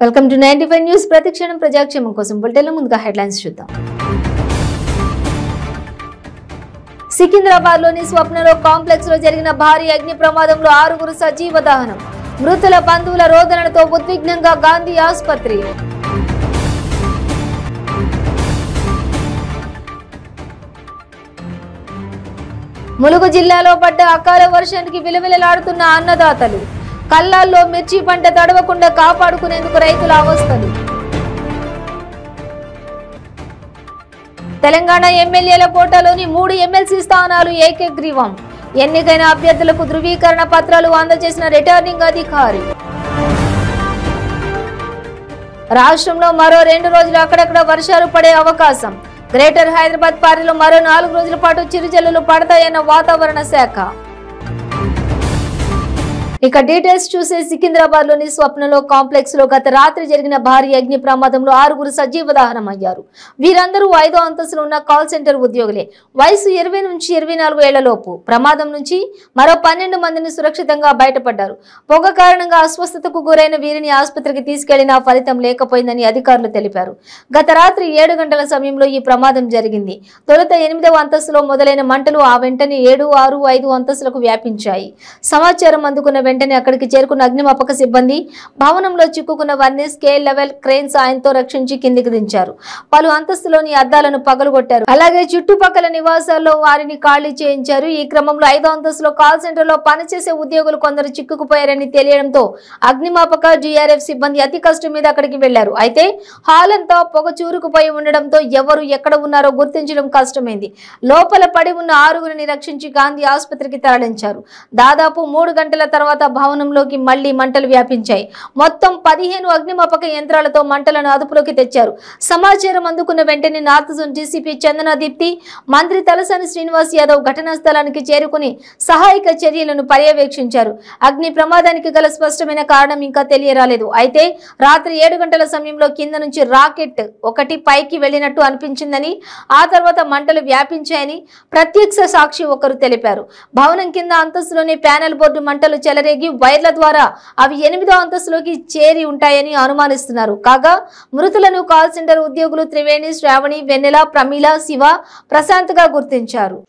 Welcome to 95 news. ప్రతిక్షణం ప్రజాక్షేమం కోసం బులెటిన్లో ముందుగా హెడ్లైన్స్ చూద్దాం. సికింద్రాబాద్లోని స్వప్నలో కాంప్లెక్స్ లో జరిగిన భారీ అగ్ని ప్రమాదంలో 6 సజీవ దహనం. మృతుల బంధువుల రోదనలతో ఉద్విగ్నంగా గాంధీ ఆసుపత్రి. ములుగు జిల్లాలో పడ్డ అకాల వర్షానికి విలవిలలాడుతున్న అన్నదాతలు. కల్లాల్లో మిర్చి పంట తడవకుండా కాపాడుకునేందుకు రైతుల అవస్థలు. తెలంగాణ ఎమ్మెల్యేల కోటాలోని 3 ఎమ్మెల్సీ స్థానాలు ఏకగ్రీవం. ఎన్నికైన అభ్యర్థులకు ధృవీకరణ పత్రాలు అందజేసిన రిటర్నింగ్ అధికారి. రాష్ట్రంలో మరో 2 రోజులు అక్కడక్కడ వర్షాలు పడే అవకాశం. గ్రేటర్ హైదరాబాద్ పరిధిలో మరో 4 రోజుల పాటు చిరుజల్లులు పడతాయన్న వాతావరణ శాఖ. ఇక డీటెయిల్స్ చూసే సికింద్రాబాద్ లోని స్వప్నలో కాంప్లెక్స్ లో గత రాత్రి జరిగిన భారీ అగ్ని ప్రమాదంలో 6 సజీవ దహనం అయ్యారు. వీరందరూ 5వ అంతస్తులో ఉన్న కాల్ సెంటర్ ఉద్యోగులే. వయసు 20 నుంచి 24 ఏళ్ల లోపు. ప్రమాదం నుంచి మరో 12 మందిని సురక్షితంగా బయటపడ్డారు. పొగ కారణంగా అస్వస్థతకు గురైన వీరిని ఆసుపత్రికి తీసుకెళ్లినా ఫలితం లేకపోయిందని అధికారులు తెలిపారు. గత రాత్రి 7 గంటల సమయంలో ఈ ప్రమాదం జరిగింది. తొలుత 8వ అంతస్తులో మొదలైన మంటలు ఆ వెంటనే 7, 6, 5 అంతస్తులకు వ్యాపించాయి. సమాచారం అందుకున్న వెంటనే అక్కడికి చేరుకున్న అగ్నిమాపక సిబ్బంది భవనంలో చిక్కుకున్న వారిని స్కేల్ లెవెల్ క్రేన్ సాయంతో రక్షించి కిందికి దించారు. పలు అంతస్తులోని అద్దాలను పగలగొట్టారు. అలాగే చుట్టుపక్కల నివాసాల్లో వారిని ఖాళీ చేయించారు. ఈ క్రమంలో 5వ అంతస్తులో కాల్ సెంటర్ లో పనిచేసే ఉద్యోగులు కొందరు చిక్కుకుపోయారని తెలియడంతో అగ్నిమాపక జీఆర్ఎఫ్ సిబ్బంది అతి కష్టం మీద అక్కడికి వెళ్లారు. అయితే హాల్ అంతా పొగ చూరుకుపోయి ఉండడంతో ఎవరు ఎక్కడ ఉన్నారో గుర్తించడం కష్టమైంది. లోపల పడి ఉన్న 6 రక్షించి గాంధీ ఆసుపత్రికి తరలించారు. దాదాపు 3 గంటల తర్వాత భవనంలోకి మళ్లీ మంటలు వ్యాపించాయి. మొత్తం 15 అగ్నిమాపక యంత్రాలతో మంటలను అదుపులోకి తెచ్చారు. సమాచారం అందుకున్న వెంటనే నార్త్ జోన్ డీసీపీ చందన దీప్తి, మంత్రి తలసాని శ్రీనివాస్ యాదవ్ ఘటనా స్థలానికి చేరుకుని సహాయక చర్యలను పర్యవేక్షించారు. అగ్ని ప్రమాదానికి గల స్పష్టమైన కారణం ఇంకా తెలియరాలేదు. అయితే రాత్రి 7 గంటల సమయంలో కింద నుంచి రాకెట్ ఒకటి పైకి వెళ్లినట్టు అనిపించిందని, ఆ తర్వాత మంటలు వ్యాపించాయని ప్రత్యక్ష సాక్షి ఒకరు తెలిపారు. భవనం కింద అంతస్తులోని ప్యానెల్ బోర్డు మంటలు చెలరేగి వైర్ల ద్వారా అవి 8వ అంతస్తులోకి చేరి ఉంటాయని అనుమానిస్తున్నారు. కాగా మృతులను కాల్ సెంటర్ ఉద్యోగులు త్రివేణి, శ్రావణి, వెన్నెల, ప్రమీల, శివ, ప్రశాంత్ గా గుర్తించారు.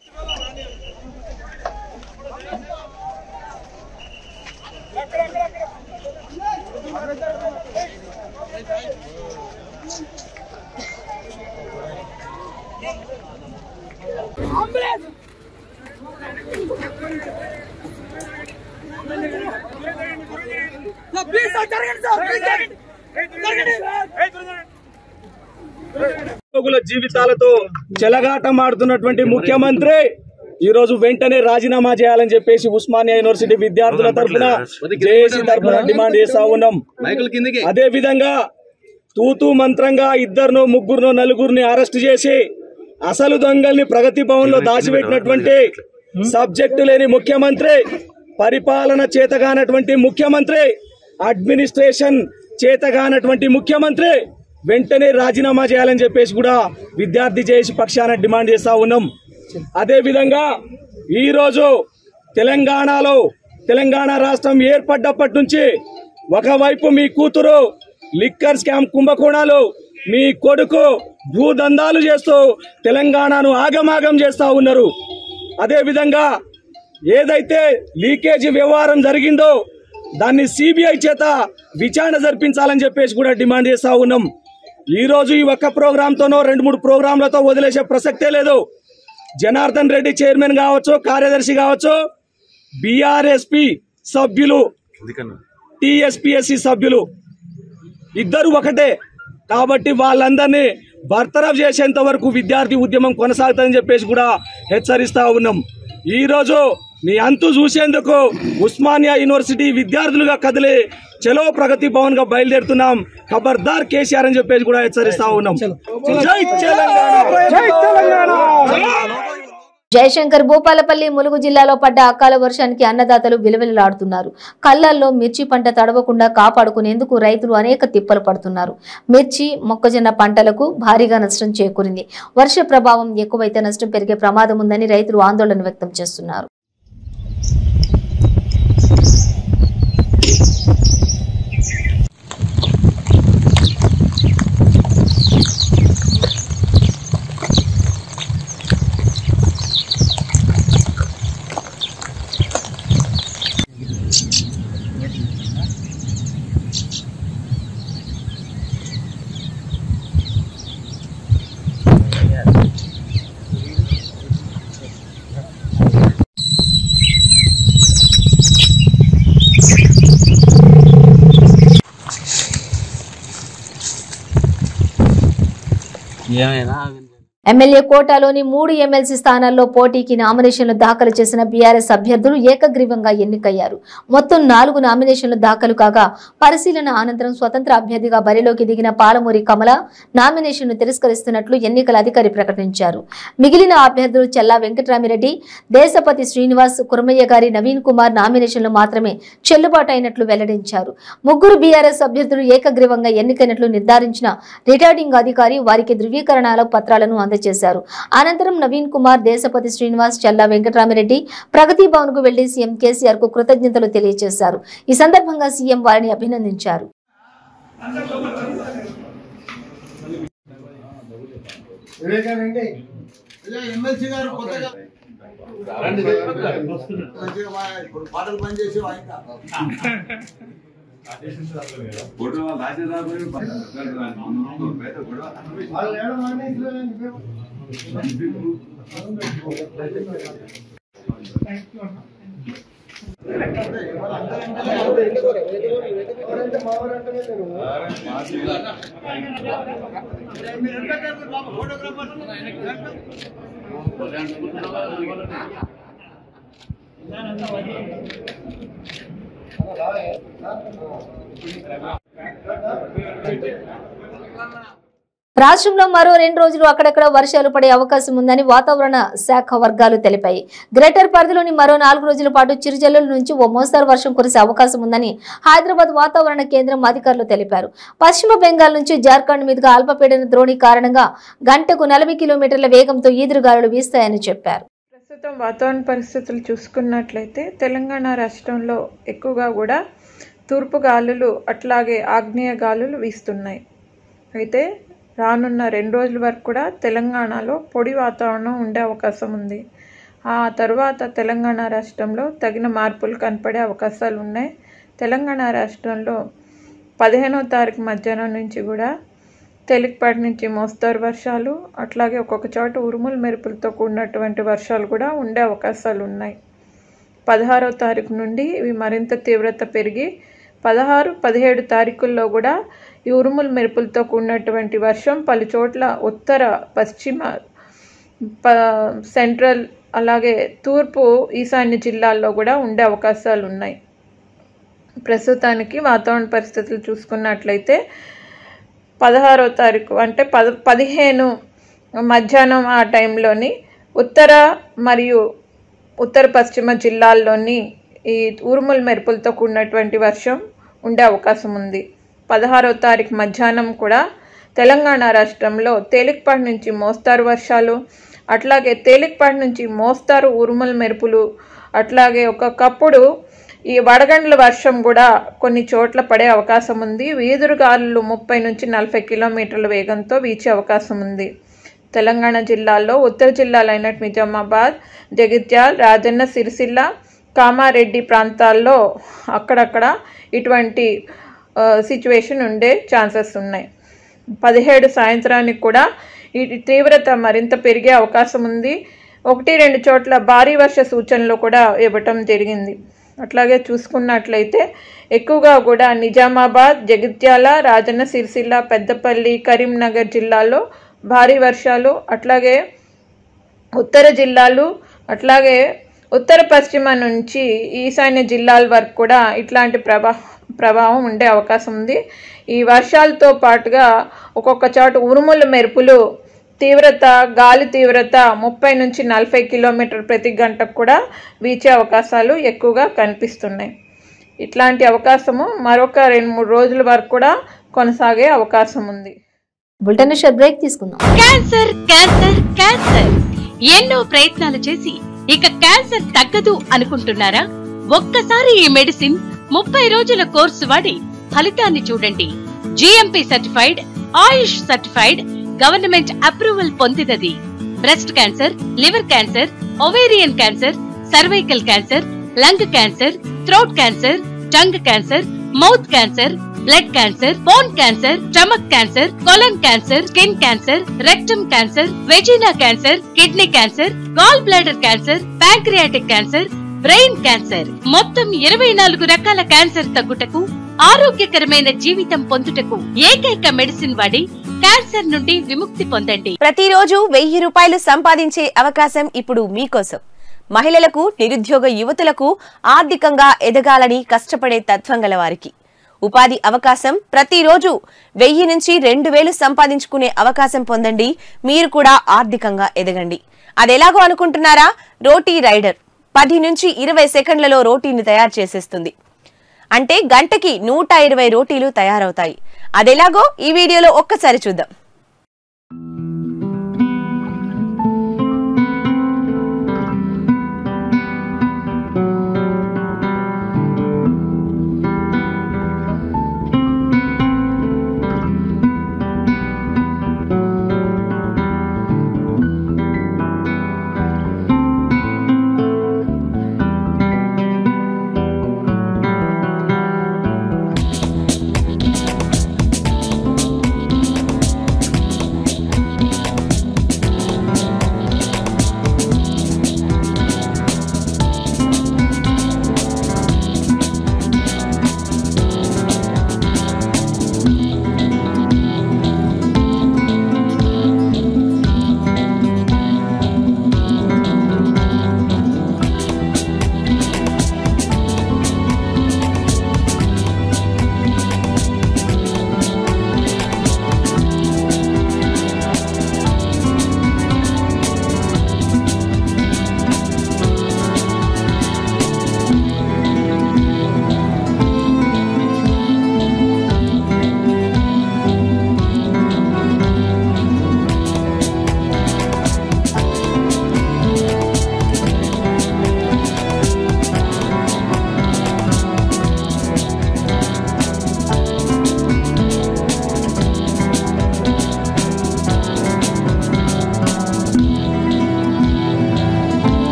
జీవితాలతో చెలగాటమాడుతున్నటువంటి ముఖ్యమంత్రి ఈ రోజు వెంటనే రాజీనామా చేయాలని చెప్పేసి ఉస్మానియా యూనివర్సిటీ విద్యార్థుల తరఫున, జేఏసీ తరఫున డిమాండ్ చేస్తా ఉన్నాం. అదే విధంగా తూతూ మంత్రంగా 2, 3, 4 అరెస్ట్ చేసి అసలు దొంగల్ని ప్రగతి భవన్ లో దాచిపెట్టినటువంటి సబ్జెక్టు లేని ముఖ్యమంత్రి, పరిపాలన చేతగానటువంటి ముఖ్యమంత్రి, అడ్మినిస్ట్రేషన్ చేతగానటువంటి ముఖ్యమంత్రి వెంటనే రాజీనామా చేయాలని చెప్పేసి కూడా విద్యార్థి జేఏసీ పక్షాన డిమాండ్ చేస్తా ఉన్నాం. అదే విధంగా ఈరోజు తెలంగాణ రాష్ట్రం ఏర్పడ్డప్పటి నుంచి ఒకవైపు మీ కూతురు లిక్కర్ స్కామ్ కుంభకోణాలు, మీ కొడుకు భూదందాలు చేస్తూ తెలంగాణను ఆగమాగం చేస్తా ఉన్నారు. అదే విధంగా ఏదైతే లీకేజీ వ్యవహారం జరిగిందో దాన్ని సిబిఐ చేత విచారణ జరిపించాలని చెప్పేసి కూడా డిమాండ్ చేస్తా ఉన్నాం. ఈ రోజు ఈ ఒక్క ప్రోగ్రాంతోనో 2-3 ప్రోగ్రాంలతో వదిలేసే ప్రసక్తే లేదు. జనార్దన్ రెడ్డి చైర్మన్ కావచ్చు, కార్యదర్శి కావచ్చు, బీఆర్ఎస్పీ సభ్యులు, టీఎస్పీఎస్సీ సభ్యులు ఇద్దరు ఒకటే. కాబట్టి వాళ్ళందరినీ బర్తరఫ్ చేసేంత వరకు విద్యార్థి ఉద్యమం కొనసాగుతుందని చెప్పేసి కూడా హెచ్చరిస్తా ఉన్నాం. ఈ రోజు మీ అంతు చూసేందుకు ఉస్మానియా యూనివర్సిటీ విద్యార్థులుగా కదిలి చలో ప్రగతి భవన్ గా బయలుదేరుతున్నాం. ఖబర్దార్ కేసీఆర్ అని చెప్పేసి కూడా హెచ్చరిస్తా ఉన్నాం. జై తెలంగాణ. జయశంకర్ భూపాలపల్లి ములుగు జిల్లాలో పడ్డ అకాల వర్షానికి అన్నదాతలు విలవిలలాడుతున్నారు. కళ్ళల్లో మిర్చి పంట తడవకుండా కాపాడుకునేందుకు రైతులు అనేక తిప్పలు పడుతున్నారు. మిర్చి, మొక్కజొన్న పంటలకు భారీగా నష్టం చేకూరింది. వర్ష ప్రభావం ఎక్కువైతే నష్టం పెరిగే ప్రమాదం ఉందని రైతులు ఆందోళన వ్యక్తం చేస్తున్నారు. ఎమ్మెల్యే కోటాలోని 3 ఎమ్మెల్సీ స్థానాల్లో పోటీకి నామినేషన్లు దాఖలు చేసిన బీఆర్ఎస్ అభ్యర్థులు ఏకగ్రీవంగా ఎన్నికయ్యారు. మొత్తం 4 నామినేషన్లు దాఖలు కాగా పరిశీలన అనంతరం స్వతంత్ర అభ్యర్థిగా బరిలోకి దిగిన పాలమూరి కమల నామినేషన్ను తిరస్కరిస్తున్నట్లు ఎన్నికల అధికారి ప్రకటించారు. మిగిలిన అభ్యర్థులు చెల్లా వెంకటరామిరెడ్డి, దేశపతి శ్రీనివాస్, కురమయ్య గారి నవీన్ కుమార్ నామినేషన్లు మాత్రమే చెల్లుబాటు అయినట్లు వెల్లడించారు. 3 బీఆర్ఎస్ అభ్యర్థులు ఏకగ్రీవంగా ఎన్నికైనట్లు నిర్ధారించిన రిటర్నింగ్ అధికారి వారికి ధృవీకరణ పత్రాలను చేశారు. అనంతరం నవీన్ కుమార్, దేశపతి శ్రీనివాస్, చెల్లా వెంకటరామిరెడ్డి ప్రగతి భవన్ కు వెళ్లి సీఎం కేసీఆర్ కు కృతజ్ఞతలు తెలియజేశారు. ఈ సందర్భంగా సీఎం వారిని అభినందించారు. రాష్ట్రంలో మరో 2 రోజులు అక్కడక్కడ వర్షాలు పడే అవకాశం ఉందని వాతావరణ శాఖ వర్గాలు తెలిపాయి. గ్రేటర్ పరిధిలోని మరో 4 రోజుల పాటు చిరుజల్లుల నుంచి ఓ మోస్తరు వర్షం కురిసే అవకాశం ఉందని హైదరాబాద్ వాతావరణ కేంద్రం అధికారులు తెలిపారు. పశ్చిమ బెంగాల్ నుంచి జార్ఖండ్ మీదుగా అల్పపీడన ద్రోణి కారణంగా గంటకు 40 కిలోమీటర్ల వేగంతో ఈదురుగాలులు వీస్తాయని చెప్పారు. ప్రస్తుతం వాతావరణ పరిస్థితులు చూసుకున్నట్లయితే తెలంగాణ రాష్ట్రంలో ఎక్కువగా కూడా తూర్పు గాలులు అట్లాగే ఆగ్నేయ గాలులు వీస్తున్నాయి. అయితే రానున్న 2 రోజుల వరకు కూడా తెలంగాణలో పొడి వాతావరణం ఉండే అవకాశం ఉంది. ఆ తర్వాత తెలంగాణ రాష్ట్రంలో తగిన మార్పులు కనపడే అవకాశాలు ఉన్నాయి. తెలంగాణ రాష్ట్రంలో 15వ తారీఖు మధ్యాహ్నం నుంచి కూడా తేలికపాటి నుంచి మోస్తరు వర్షాలు అట్లాగే ఒక్కొక్క చోట ఉరుములు మెరుపులతో కూడినటువంటి వర్షాలు కూడా ఉండే అవకాశాలు ఉన్నాయి. 16వ తారీఖు నుండి ఇవి మరింత తీవ్రత పెరిగి 16, 17 తారీఖుల్లో కూడా ఈ ఉరుములు మెరుపులతో కూడినటువంటి వర్షం పలు చోట్ల ఉత్తర, పశ్చిమ, సెంట్రల్ అలాగే తూర్పు, ఈశాన్య జిల్లాల్లో కూడా ఉండే అవకాశాలు ఉన్నాయి. ప్రస్తుతానికి వాతావరణ పరిస్థితులు చూసుకున్నట్లయితే 16వ తారీఖు అంటే 15 మధ్యాహ్నం ఆ టైంలోని ఉత్తర మరియు ఉత్తర పశ్చిమ జిల్లాల్లోని ఈ ఉరుముల మెరుపులతో కూడినటువంటి వర్షం ఉండే అవకాశం ఉంది. 16వ తారీఖు మధ్యాహ్నం కూడా తెలంగాణ రాష్ట్రంలో తేలికపాటి నుంచి మోస్తారు వర్షాలు అట్లాగే తేలికపాటి నుంచి మోస్తారు ఉరుముల మెరుపులు అట్లాగే ఒక్కొక్కప్పుడు ఈ వడగండ్ల వర్షం కూడా కొన్ని చోట్ల పడే అవకాశం ఉంది. ఈదురుగాలులు 30 నుంచి 40 కిలోమీటర్ల వేగంతో వీచే అవకాశం ఉంది. తెలంగాణ జిల్లాల్లో ఉత్తర జిల్లాలైన నిజామాబాద్, జగిత్యాల, రాజన్న సిరిసిల్ల, కామారెడ్డి ప్రాంతాల్లో అక్కడక్కడ ఇటువంటి సిచ్యువేషన్ ఉండే ఛాన్సెస్ ఉన్నాయి. 17 సాయంత్రానికి కూడా ఈ తీవ్రత మరింత పెరిగే అవకాశం ఉంది. 1-2 చోట్ల భారీ వర్ష సూచనలు కూడా ఇవ్వటం జరిగింది. అట్లాగే చూసుకున్నట్లయితే ఎక్కువగా కూడా నిజామాబాద్, జగిత్యాల, రాజన్న సిరిసిల్ల, పెద్దపల్లి, కరీంనగర్ జిల్లాల్లో భారీ వర్షాలు అట్లాగే ఉత్తర జిల్లాలు అట్లాగే ఉత్తర పశ్చిమ నుంచి ఈశాన్య జిల్లాల వరకు కూడా ఇట్లాంటి ప్రభావం ఉండే అవకాశం ఉంది. ఈ వర్షాలతో పాటుగా ఒక్కొక్క చోట ఉరుముల మెరుపులు తీవ్రత, గాలి తీవ్రత 30 నుంచి 40 కిలోమీటర్ ప్రతి గంటకు కూడా వీచే అవకాశాలు ఎక్కువగా కనిపిస్తున్నాయి. ఇట్లాంటి అవకాశము మరొక 2-3 రోజుల వరకు కూడా కొనసాగే అవకాశం ఉంది. బులెటిన్ బ్రేక్ తీసుకుందాం. క్యాన్సర్ క్యాన్సర్ క్యాన్సర్ ఎన్నో ప్రయత్నాలు చేసి ఇక క్యాన్సర్ తగ్గదు అనుకుంటున్నారా? ఒక్కసారి ఈ మెడిసిన్ 30 రోజుల కోర్సు వాడి ఫలితాన్ని చూడండి. GMP certified, Ayush certified, government approval పొందినది. Breast cancer, liver cancer, ovarian cancer, cervical cancer, lung cancer, throat cancer, tongue cancer, mouth cancer, blood cancer, bone cancer, stomach cancer, colon cancer, skin cancer, rectum cancer, vagina cancer, kidney cancer, gall bladder cancer, pancreatic cancer, brain cancer, మొత్తం 24 రకాల cancer తగ్గుటకు, ఆరోగ్యకరమైన జీవితం పొందుటకు ఏకైక medicine వాడి cancer నుండి విముక్తి పొందండి. ప్రతిరోజు 1000 రూపాయలు సంపాదించే అవకాశం ఇప్పుడు మీకోసం. మహిళలకు, నిరుద్యోగ యువతులకు ఆర్థికంగా ఎదగాలని కష్టపడే తత్వం గల వారికి ఉపాధి అవకాశం. ప్రతిరోజు 1000 నుంచి 2000 సంపాదించుకునే అవకాశం పొందండి. మీరు కూడా ఆర్థికంగా ఎదగండి. అదెలాగో అనుకుంటున్నారా? రోటీ రైడర్ 10 నుంచి 20 సెకండ్లలో రోటీని తయారు చేసేస్తుంది. అంటే గంటకి 120 రోటీలు తయారవుతాయి. అదెలాగో ఈ వీడియోలో ఒక్కసారి చూద్దాం.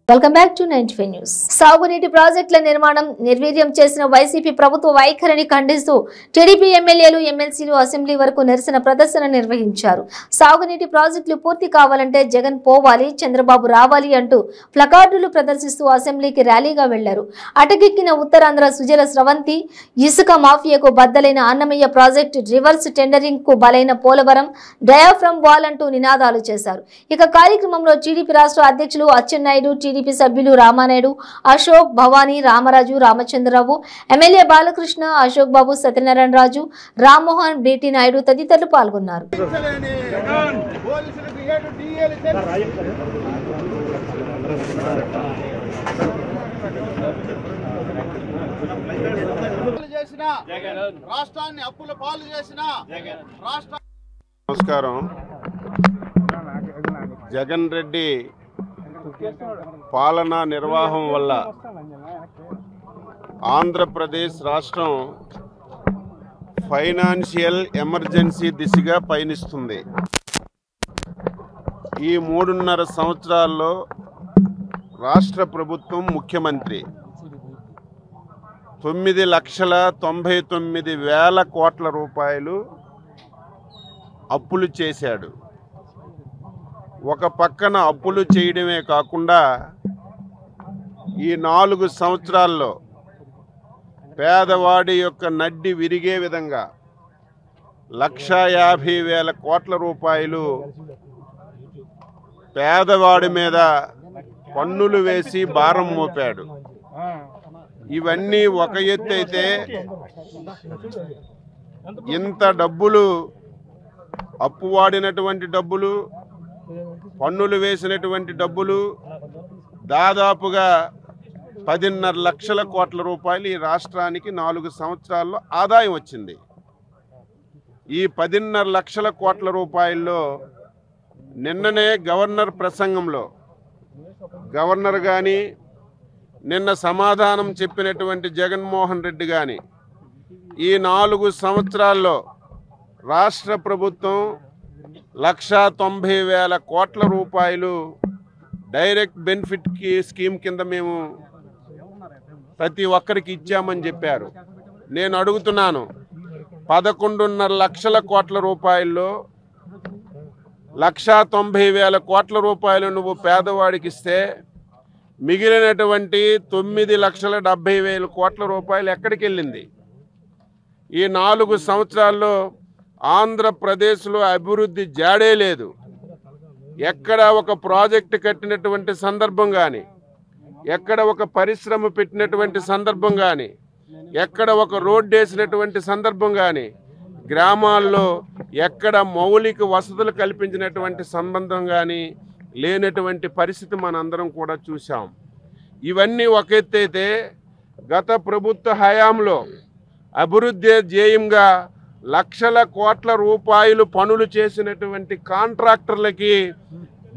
Welcome back to 95 news. సాగునీటి ప్రాజెక్టుల నిర్మాణం నిర్వీర్యం చేసిన వైసీపీ ప్రభుత్వ వైఖరిని ఖండిస్తూ టీడీపీ ఎమ్మెల్యేలు, ఎమ్మెల్సీలు అసెంబ్లీ వరకు నిరసన ప్రదర్శన నిర్వహించారు. సాగునీటి ప్రాజెక్టులు పూర్తి కావాలంటే జగన్ పోవాలి, చంద్రబాబు రావాలి అంటూ ప్లకార్డులు ప్రదర్శిస్తూ అసెంబ్లీకి ర్యాలీగా వెళ్లారు. అటకెక్కిన ఉత్తరాంధ్ర సుజల స్రవంతి, ఇసుక మాఫియాకు బద్దలైన అన్నమయ్య ప్రాజెక్టు, రివర్స్ టెండరింగ్ కు బలైన పోలవరం, డయాఫ్రమ్ వాల్ అంటూ నినాదాలు చేశారు. ఇక కార్యక్రమంలో టీడీపీ రాష్ట్ర అధ్యక్షులు అచ్చెన్నాయుడు, టీడీపీ సభ్యులు రామానాయుడు, అశోక్, భవానీ, రామరాజు, రామచంద్రరావు, ఎమ్మెల్యే బాలకృష్ణ, అశోక్ బాబు, సత్యనారాయణ రాజు, రామ్మోహన్, బీటీ నాయుడు తదితరులు పాల్గొన్నారు. నమస్కారం. జగన్ రెడ్డి పాలనా నిర్వాహం వల్ల ఆంధ్రప్రదేశ్ రాష్ట్రం ఫైనాన్షియల్ ఎమర్జెన్సీ దిశగా పయనిస్తుంది. ఈ 3.5 సంవత్సరాల్లో రాష్ట్ర ప్రభుత్వం ముఖ్యమంత్రి 9,99,000 కోట్ల రూపాయలు అప్పులు చేశాడు. ఒక పక్కన అప్పులు చేయడమే కాకుండా ఈ 4 సంవత్సరాల్లో పేదవాడి యొక్క నడ్డి విరిగే విధంగా 1,50,000 కోట్ల రూపాయలు పేదవాడి మీద పన్నులు వేసి భారం మోపాడు. ఇవన్నీ ఒక ఎత్తు అయితే, ఇంత డబ్బులు అప్పువాడినటువంటి డబ్బులు, పన్నులు వేసినటువంటి డబ్బులు దాదాపుగా 10.5 లక్షల కోట్ల రూపాయలు ఈ రాష్ట్రానికి 4 సంవత్సరాల్లో ఆదాయం వచ్చింది. ఈ 10.5 లక్షల కోట్ల రూపాయల్లో నిన్ననే గవర్నర్ ప్రసంగంలో గవర్నర్ కానీ, నిన్న సమాధానం చెప్పినటువంటి జగన్మోహన్ రెడ్డి కానీ, ఈ 4 సంవత్సరాల్లో రాష్ట్ర ప్రభుత్వం 1,90,000 కోట్ల రూపాయలు డైరెక్ట్ బెనిఫిట్ స్కీమ్ కింద మేము ప్రతి ఒక్కరికి ఇచ్చామని చెప్పారు. నేను అడుగుతున్నాను, 11.5 లక్షల కోట్ల రూపాయల్లో 1,90,000 కోట్ల రూపాయలు నువ్వు పేదవాడికి ఇస్తే మిగిలినటువంటి 9,70,000 కోట్ల రూపాయలు ఎక్కడికి వెళ్ళింది? ఈ 4 సంవత్సరాల్లో ఆంధ్రప్రదేశ్లో అభివృద్ధి జాడే లేదు. ఎక్కడ ఒక ప్రాజెక్టు కట్టినటువంటి సందర్భం కానీ, ఎక్కడ ఒక పరిశ్రమ పెట్టినటువంటి సందర్భం కానీ, ఎక్కడ ఒక రోడ్డు వేసినటువంటి సందర్భం కానీ, గ్రామాల్లో ఎక్కడ మౌలిక వసతులు కల్పించినటువంటి సంబంధం కానీ లేనటువంటి పరిస్థితి మనందరం కూడా చూసాం. ఇవన్నీ ఒక ఎత్తైతే గత ప్రభుత్వ హయాంలో అభివృద్ధి ధ్యేయంగా లక్షల కోట్ల రూపాయలు పనులు చేసినటువంటి కాంట్రాక్టర్లకి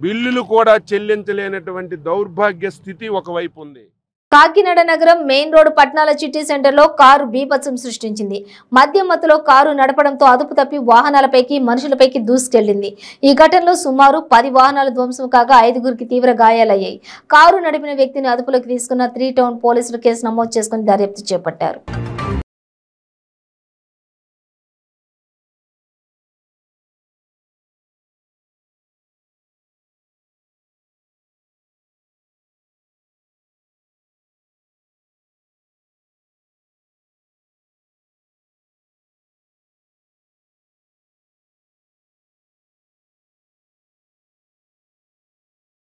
బిల్లులు కూడా చెల్లించలేనటువంటి దౌర్భాగ్య స్థితి ఒకవైపు ఉంది. కాకినాడ నగరం మెయిన్ రోడ్ పట్నాల చిట్టి సెంటర్లో కారు బీభత్సం సృష్టించింది. మద్యం మత్తులో కారు నడపడంతో అదుపు తప్పి వాహనాలపైకి మనుషులపైకి దూసుకెళ్లింది. ఈ ఘటనలో సుమారు 10 వాహనాలు ధ్వంసం కాగా 5గురికి తీవ్ర గాయాలయ్యాయి. కారు నడిపిన వ్యక్తిని అదుపులోకి తీసుకున్న 3 టౌన్ పోలీసులు కేసు నమోదు చేసుకుని దర్యాప్తు చేపట్టారు.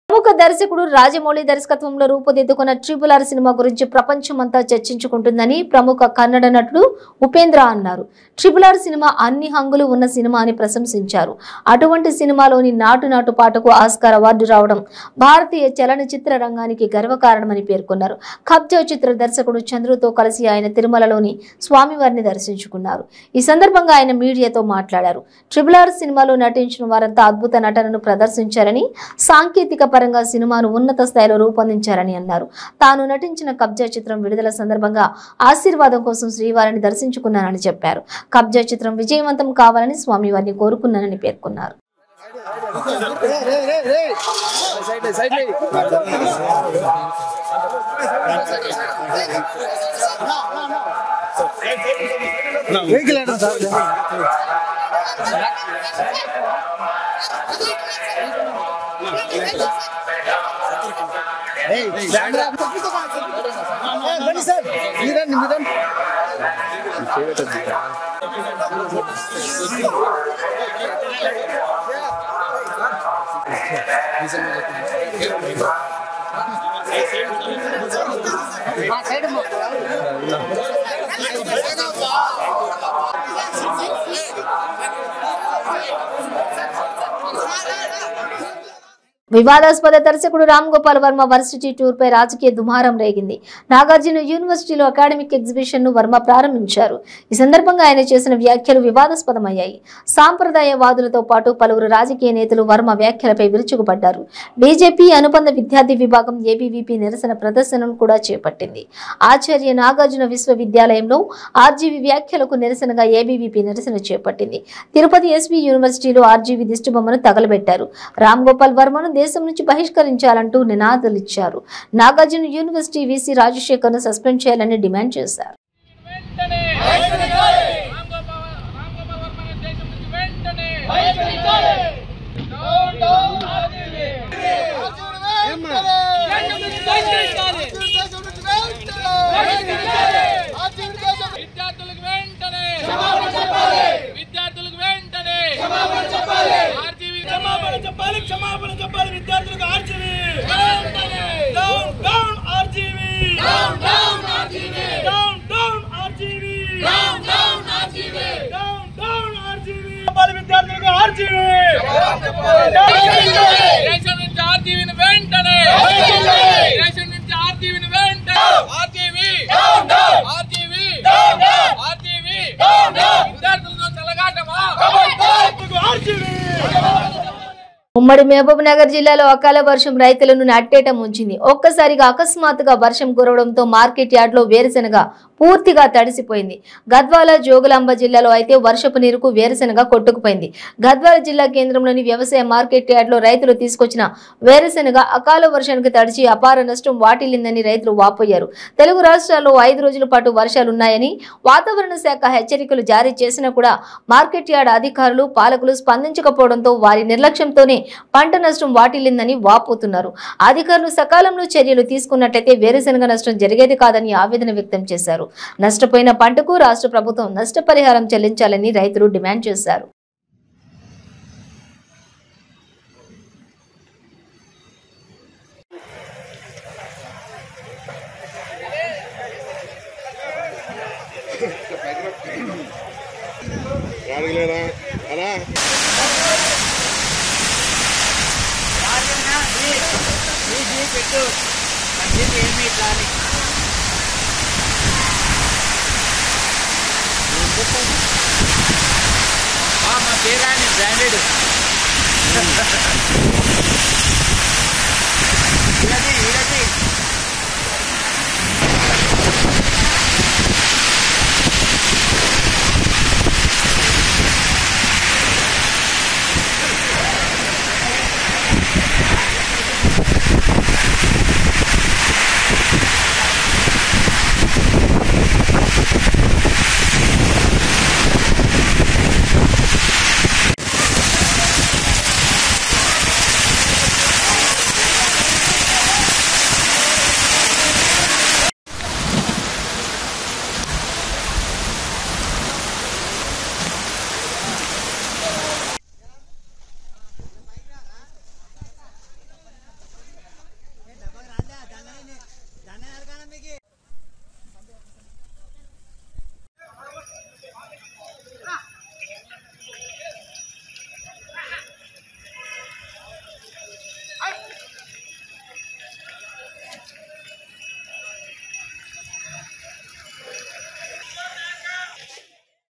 ప్రముఖ దర్శకుడు రాజమౌళి దర్శకత్వంలో రూపుదిద్దుకున్న RRR సినిమా గురించి ప్రపంచమంతా చర్చించుకుంటుందని ప్రముఖ కన్నడ నటుడు ఉపేంద్ర అన్నారు. RRR సినిమా అన్ని హంగులు ఉన్న సినిమా అని ప్రశంసించారు. అటువంటి సినిమాలోని నాటు పాటకు ఆస్కార్ అవార్డు రావడం భారతీయ చలనచిత్ర రంగానికి గర్వకారణమని పేర్కొన్నారు. కబ్జా చిత్ర దర్శకుడు చంద్రుతో కలిసి ఆయన తిరుమలలోని స్వామివారిని దర్శించుకున్నారు. ఈ సందర్భంగా ఆయన మీడియాతో మాట్లాడారు. RRR సినిమాలో నటించిన వారంతా అద్భుత నటనను ప్రదర్శించారని, సాంకేతిక పరంగా సినిమాను ఉన్నత స్థాయిలో రూపొందించారని అన్నారు. తాను నటించిన కబ్జా చిత్రం విడుదల సందర్భంగా ఆశీర్వాదం కోసం శ్రీవారిని దర్శించుకున్నానని చెప్పారు. కబ్జా చిత్రం విజయవంతం కావాలని స్వామివారిని కోరుకున్నానని పేర్కొన్నారు. వివాదాస్పద దర్శకుడు రామ్ గోపాల్ వర్మ వర్సిటీ టూర్ పై రాజకీయ దుమారం రేగింది. నాగార్జున యూనివర్సిటీలో అకాడమిక్ ఎగ్జిబిషన్ ను వర్మ ప్రారంభించారు. ఈ సందర్భంగా ఆయన చేసిన వ్యాఖ్యలు వివాదాస్పదమయ్యాయి. సాంప్రదాయవాదులతో పాటు పలువురు రాజకీయ నేతలు వర్మ వ్యాఖ్యలపై విరుచుకుపడ్డారు. బీజేపీ అనుబంధ విద్యార్థి విభాగం ఏబీవీపీ నిరసన ప్రదర్శనను కూడా చేపట్టింది. ఆచార్య నాగార్జున విశ్వవిద్యాలయంలో ఆర్జీవీ వ్యాఖ్యలకు నిరసనగా ఏబీవీపీ నిరసన చేపట్టింది. తిరుపతి ఎస్వీ యూనివర్సిటీలో ఆర్జీవీ దిష్టిబొమ్మను తగలబెట్టారు. రామ్ గోపాల్ వర్మను దేశం నుంచి బహిష్కరించాలంటూ నినాదాలిచ్చారు. నాగార్జున యూనివర్సిటీ వీసీ రాజశేఖర్ ను సస్పెండ్ చేయాలని డిమాండ్ చేశారు. ఉమ్మడి మహబూబ్ నగర్ జిల్లాలో అకాల వర్షం రైతులను నట్టేట ముంచింది. ఒక్కసారిగా అకస్మాత్తుగా వర్షం కురవడంతో మార్కెట్ యార్డ్లో వేరుశెనగ పూర్తిగా తడిసిపోయింది. గద్వాల, జోగులాంబ జిల్లాలో అయితే వర్షపు నీరుకు వేరుశెనగ కొట్టుకుపోయింది. గద్వాల జిల్లా కేంద్రంలోని వ్యవసాయ మార్కెట్ యార్డ్లో రైతులు తీసుకొచ్చిన వేరుశెనగ అకాల వర్షానికి తడిచి అపార నష్టం వాటిల్లిందని రైతులు వాపోయారు. తెలుగు రాష్ట్రాల్లో 5 రోజుల పాటు వర్షాలున్నాయని వాతావరణ శాఖ హెచ్చరికలు జారీ చేసినా కూడా మార్కెట్ యార్డ్ అధికారులు, పాలకులు స్పందించకపోవడంతో వారి నిర్లక్ష్యంతోనే పంట నష్టం వాటిల్లిందని వాపోతున్నారు. అధికారులు సకాలంలో చర్యలు తీసుకున్నట్లయితే వేరుశెనగ నష్టం జరిగేది కాదని ఆవేదన వ్యక్తం చేశారు. నష్టపోయిన పంటకు రాష్ట్ర ప్రభుత్వం నష్టపరిహారం చెల్లించాలని రైతులు డిమాండ్ చేశారు. బ్రాండెడ్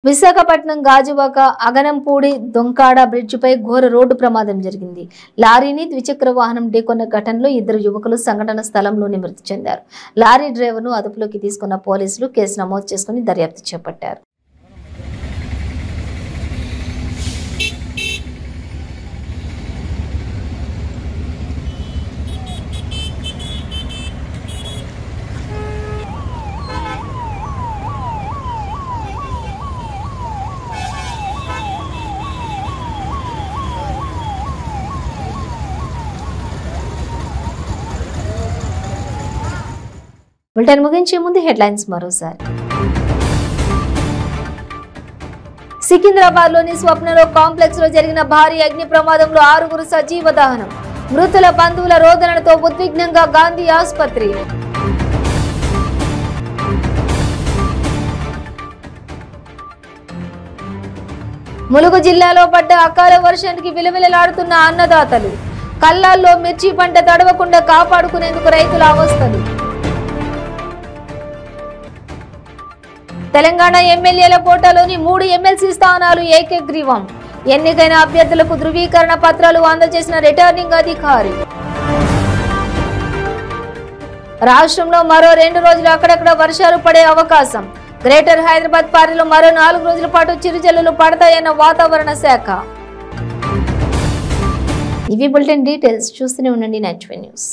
విశాఖపట్నం గాజువాక అగనంపూడి దొంకాడ బ్రిడ్జిపై ఘోర రోడ్డు ప్రమాదం జరిగింది. లారీని ద్విచక్ర వాహనం ఢీకొన్న ఘటనలో 2 యువకులు సంఘటన స్థలంలోనే మృతి చెందారు. లారీ డ్రైవర్ను అదుపులోకి తీసుకున్న పోలీసులు కేసు నమోదు చేసుకుని దర్యాప్తు చేపట్టారు. బులెటిన్ ముగించే ముందు హెడ్లైన్స్ మరోసారి. సికింద్రాబాద్లోని స్వప్నలో కాంప్లెక్స్ లో జరిగిన భారీ అగ్ని ప్రమాదంలో 6 సజీవ దహనం. మృతుల బంధువుల రోదనలతో ఉద్విగ్నంగా గాంధీ ఆసుపత్రి. ములుగు జిల్లాలో పడ్డ అకాల వర్షానికి విలవిలలాడుతున్న అన్నదాతలు. కల్లాల్లో మిర్చి పంట తడవకుండా కాపాడుకునేందుకు రైతుల అవస్థలు. తెలంగాణ ఎమ్మెల్యేల కోటాలోని 3 ఎమ్మెల్సీ స్థానాలు ఏకగ్రీవం. ఎన్నికైన అభ్యర్థులకు ధృవీకరణ పత్రాలు అందజేసిన రిటర్నింగ్ అధికారి. రాష్ట్రంలో మరో 2 రోజులు అక్కడక్కడ వర్షాలు పడే అవకాశం. గ్రేటర్ హైదరాబాద్ పరిధిలో మరో 4 రోజుల పాటు చిరుజల్లులు పడతాయన్న వాతావరణ శాఖ. ఇవి బులెటిన్ డీటెయిల్స్. చూస్తూనే ఉండండి 9 న్యూస్.